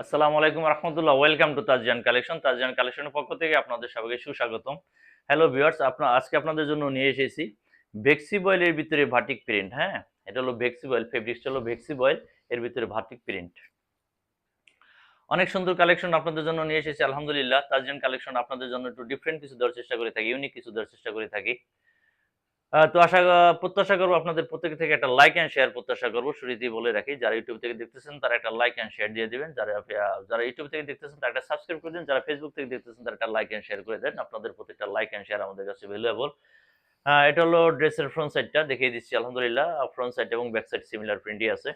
আসসালামু আলাইকুম রহমতুল্লাহ। Welcome to Tajjan collection. Tajjan কালেকশনের পক্ষ থেকে আপনাদের সবাইকে সুস্বাগতম। হ্যালো ভিউয়ার্স, আজকে আপনাদের জন্য নিয়ে এসেছি ভেক্সি বয়েলের ভিতরে বাটিক প্রিন্ট। হ্যাঁ, এটা হলো ভেক্সি বয়েল, ফেব্রিক্সটা হলো ভেক্সি বয়েল, এর ভিতরে বাটিক প্রিন্ট। অনেক সুন্দর কালেকশন আপনাদের জন্য নিয়ে এসেছি আলহামদুলিল্লাহ। তাজজান কালেকশন আপনাদের জন্য একটু ডিফারেন্ট কিছু দেওয়ার চেষ্টা করে থাকি, ইউনিক কিছু দেওয়ার চেষ্টা করে থাকি। তো প্রত্যাশা করবো আপনাদের প্রত্যেক থেকে একটা লাইক এন্ড শেয়ার প্রত্যাশা করবো। শুরুতেই বলে রাখি, যারা ইউটিউব থেকে দেখতেছেন তারা একটা লাইক এন্ড শেয়ার দিয়ে দিবেন। যারা ইউটিউব থেকে দেখতেছেন তারা একটা সাবস্ক্রাইব করে দিন। যারা ফেসবুক থেকে দেখতেছেন তারা একটা লাইক এন্ড শেয়ার করে দেন। আপনাদের প্রত্যেকটা লাইক এন্ড শেয়ার আমাদের কাছে ভ্যালুয়েবল। এটা হলো ড্রেসের ফ্রন্ট সাইডটা দেখিয়ে দিচ্ছি আলহামদুলিল্লাহ। ফ্রন্ট সাইড এবং ব্যাক সাইড সিমিলার প্রিন্টই আছে,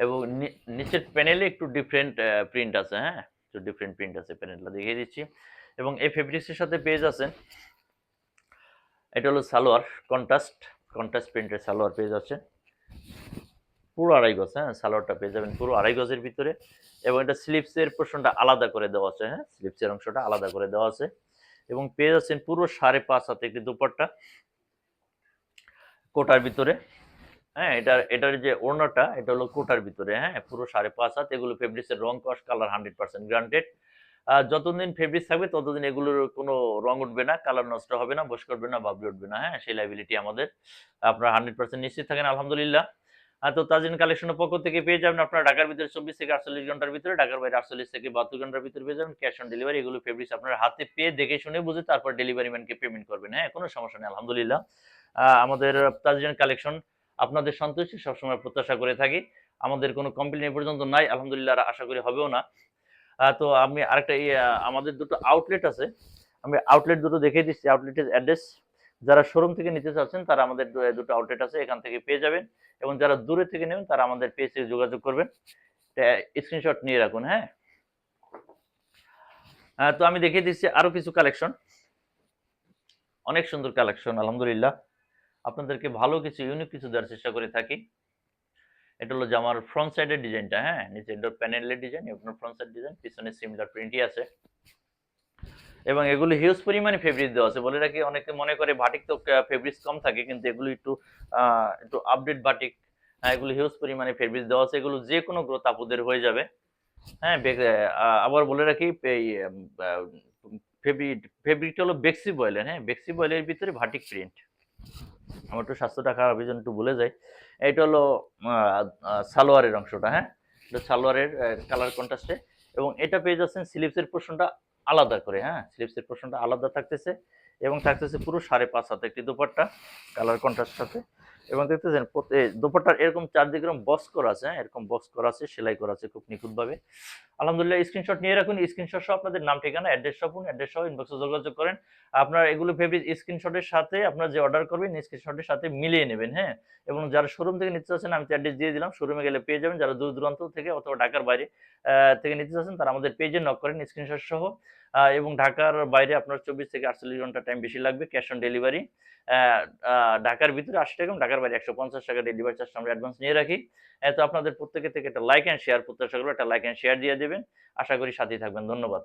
এবং নিচের প্যানেলে একটু ডিফারেন্ট প্রিন্ট আছে। হ্যাঁ, একটু ডিফারেন্ট প্রিন্ট আছে, প্যানেলটা দেখিয়ে দিচ্ছি। এবং এই ফেব্রিক্সের সাথে পেজ আছে, এটা হলো সালোয়ার, কন্ট্রাস্ট কন্ট্রাস্ট প্রিন্টের সালোয়ার পেজ আছে পুরো আড়াই গজ। হ্যাঁ, সালোয়ারটা পেয়ে যাবেন পুরো আড়াই গজের ভিতরে, এবং এটা স্লিপসের পোর্শনটা আলাদা করে দেওয়া আছে। হ্যাঁ, স্লিপসের অংশটা আলাদা করে দেওয়া আছে, এবং পেয়ে যাচ্ছেন পুরো 5.5 হাতে একটি দুপাট্টা কোটার ভিতরে। হ্যাঁ, এটার যে ওড়নাটা এটা হলো কোটার ভিতরে। হ্যাঁ, পুরো 5.5 হাত। এগুলো ফেব্রিক্সের রং কস কালার 100% গ্রান্টেড। যতদিন ফেব্রিক্স থাকবে ততদিন এগুলোর কোনো রং উঠবে না, কালার নষ্ট হবে না, বস করবে না, বাবলি উঠবে না। হ্যাঁ, সেই লাইবিলিটি আমাদের। আপনারা 100% নিশ্চিত থাকেন আলহামদুলিল্লাহ। তো তাজিন কালেকশনের পক্ষ থেকে পেয়ে যাবেন আপনারা ঢাকার ভিতরে 24 থেকে 48 ঘন্টার ভিতরে, ঢাকার বাইরে 48 থেকে 72 ঘন্টার ভিতরে পেয়ে যাবেন। Cash on delivery. এগুলো ফেব্রিক্স আপনার হাতে পেয়ে দেখে শুনে বুঝে তারপর ডেলিভারি ম্যানকে পেমেন্ট করবেন। হ্যাঁ, কোনো সমস্যা নেই আলহামদুলিল্লাহ। আমাদের তাজিন কালেকশন আপনাদের সন্তুষ্টি সবসময় প্রত্যাশা করে থাকি। আমাদের কোনো কমপ্লেন এ পর্যন্ত নাই আলহামদুলিল্লাহ, আর আশা করি হবেও না। তো আমি আরেকটা আমাদের দুটো আউটলেট আছে, আমি আউটলেট দুটো দেখিয়ে দিচ্ছি। আউটলেটের অ্যাড্রেস, যারা শোরুম থেকে নিতে চাচ্ছেন তারা আমাদের দুটো আউটলেট আছে, এখান থেকে পেয়ে যাবেন। এবং যারা দূরে থেকে নেবেন তারা আমাদের পেজে যোগাযোগ করবেন। স্ক্রিনশট নিয়ে রাখুন। হ্যাঁ, তো আমি দেখিয়ে দিচ্ছি আরো কিছু কালেকশন, অনেক সুন্দর কালেকশন আলহামদুলিল্লাহ। আপনাদেরকে ভালো কিছু ইউনিক কিছু দেওয়ার চেষ্টা করে থাকি। এটা হলো জামার ফ্রন্ট সাইডের ডিজাইনটা। হ্যাঁ, নিচে প্যানেলের ডিজাইন, আপনার ফ্রন্ট সাইড ডিজাইন, পিছনে সিমিলার প্রিন্টই আছে, এবং এগুলো হিউজ পরিমাণে ফেব্রিক দেওয়া আছে। বলে রাখি, অনেকে মনে করে বাটিক তো ফেব্রিক্স কম থাকে, কিন্তু এগুলো একটু আপডেট বাটিক। এগুলো হিউজ পরিমাণে ফেব্রিক দেওয়া আছে, এগুলো যে কোনো গ্রোথ আপুদের হয়ে যাবে। হ্যাঁ, আবার বলে রাখি, এই ফেব্রিকটা হলো বেক্সি বয়েলের। হ্যাঁ, বেক্সি বয়েলের ভিতরে বাটিক প্রিন্ট। আমার একটু স্বাস্থ্য টাকার অভিযান একটু ভুলে যাই। এটা হলো সালোয়ারের অংশটা। হ্যাঁ, এটা সালোয়ারের কালার কন্ট্রাস্টে, এবং এটা পেয়ে যাচ্ছেন স্লিভসের পোর্শনটা আলাদা করে। হ্যাঁ, স্লিভসের পোর্শনটা আলাদা থাকতেছে, এবং থাকতেছে পুরো 5.5 হাতে একটি দুপাট্টা কালার কন্ট্রাস্ট সাথে। এবং দেখতেছেন দুপাট্টার এরকম চারদিকে এরকম বক্স করা আছে। হ্যাঁ, এরকম বক্স করা আছে, সেলাই করা আছে খুব নিখুঁতভাবে আলহামদুলিল্লাহ। স্ক্রিনশট নিয়ে রাখুন, স্ক্রিনশট সহ আপনাদের নাম, ঠিকানা, অ্যাড্রেস সহ অ্যাড্রেস সহ ইনবক্সে যোগাযোগ করেন। আপনার এগুলো ফেব্রিক স্ক্রিনশটের সাথে আপনার যে অর্ডার করবেন স্ক্রিনশটের সাথে মিলিয়ে নেবেন। হ্যাঁ, এবং যারা শোরুম থেকে নিতে চাচ্ছেন আমি অ্যাড্রেস দিয়ে দিলাম, শোরুমে গেলে পেয়ে যাবেন। যারা দূর দূরান্ত থেকে অথবা ঢাকার বাইরে থেকে নিতে চাচ্ছেন তারা আমাদের পেজে নক করেন স্ক্রিনশট সহ। এবং ঢাকার বাইরে আপনার 24 থেকে 48 ঘন্টা টাইম বেশি লাগবে, ক্যাশ অন ডেলিভারি। ঢাকার ভিতরে 80 টাকা, ঢাকার বাইরে 150 টাকা ডেলিভারি চার্জ আমরা অ্যাডভান্স নিয়ে রাখি। তো আপনাদের প্রত্যেকের থেকে একটা লাইক অ্যান্ড শেয়ার প্রত্যাশা করবো, একটা লাইক অ্যান্ড শেয়ার দিয়ে দেবেন। আশা করি সাথেই থাকবেন। ধন্যবাদ।